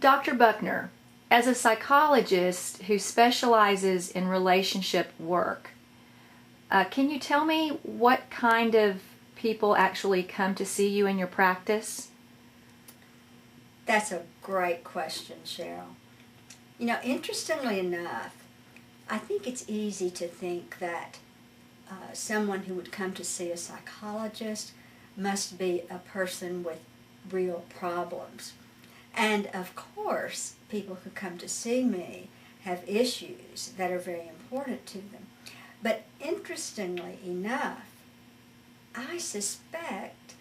Dr. Buckner, as a psychologist who specializes in relationship work, can you tell me what kind of people actually come to see you in your practice? That's a great question, Cheryl. Interestingly enough, I think it's easy to think that someone who would come to see a psychologist must be a person with real problems. And of course, people who come to see me have issues that are very important to them. But interestingly enough, I suspect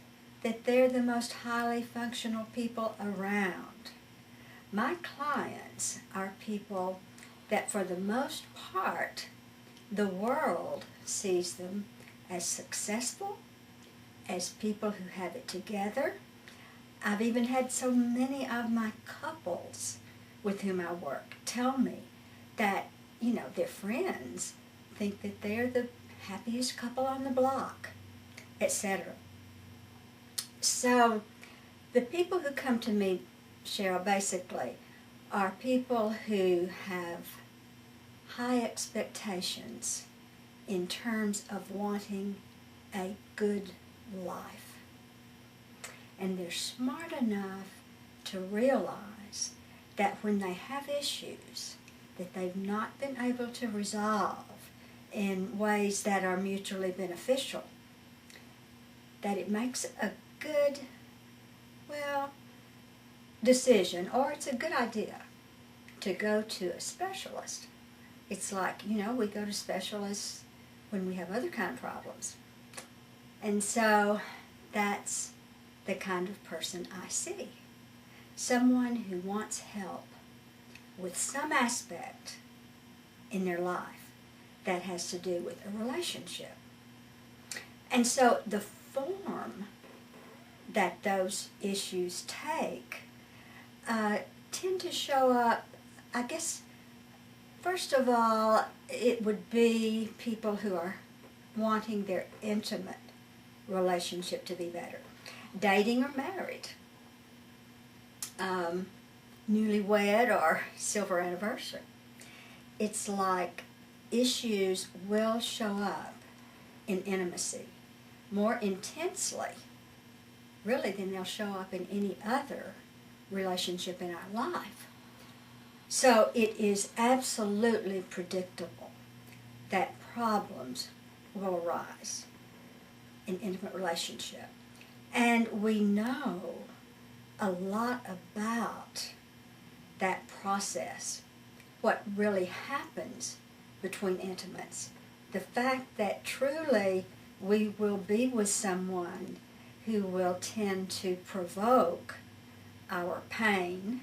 that they're the most highly functional people around. My clients are people that for the most part, the world sees them as successful, as people who have it together. I've even had so many of my couples with whom I work tell me that, their friends think that they're the happiest couple on the block, etc. So the people who come to me, Cheryl, basically are people who have high expectations in terms of wanting a good life. And they're smart enough to realize that when they have issues that they've not been able to resolve in ways that are mutually beneficial, that it makes a good, decision, or it's a good idea to go to a specialist. It's like, we go to specialists when we have other kind of problems. And so that's the kind of person I see. Someone who wants help with some aspect in their life that has to do with a relationship. And so the form that those issues take tend to show up, I guess, first of all, it would be people who are wanting their intimate relationship to be better. Dating or married, newlywed or silver anniversary. It's like issues will show up in intimacy more intensely, really, than they'll show up in any other relationship in our life. So it is absolutely predictable that problems will arise in intimate relationship. And we know a lot about that process, what really happens between intimates. The fact that truly we will be with someone who will tend to provoke our pain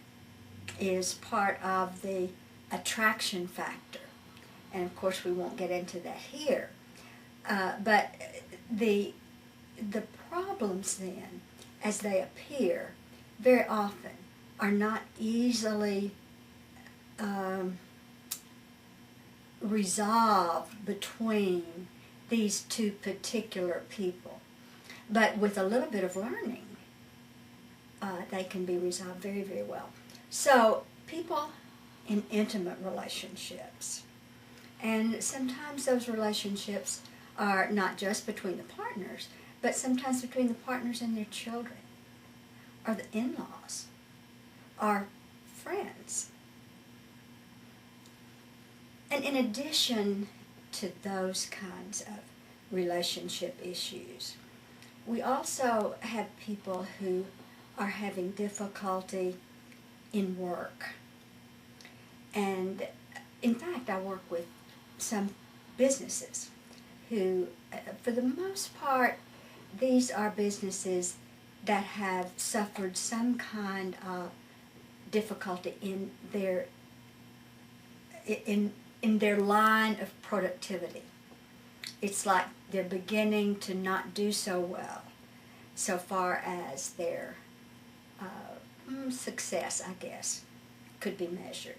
is part of the attraction factor. And of course we won't get into that here. But the problems then, as they appear, very often are not easily resolved between these two particular people. But with a little bit of learning, they can be resolved very, very well. So people in intimate relationships, and sometimes those relationships are not just between the partners, but sometimes between the partners and their children, or the in-laws, or friends. And in addition to those kinds of relationship issues, we also have people who are having difficulty in work. And in fact, I work with some businesses who, for the most part, these are businesses that have suffered some kind of difficulty in their line of productivity. It's like they're beginning to not do so well so far as their success, I guess, could be measured.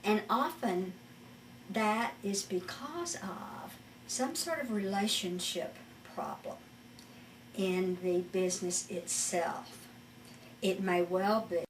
And often that is because of some sort of relationship problem in the business itself. It may well be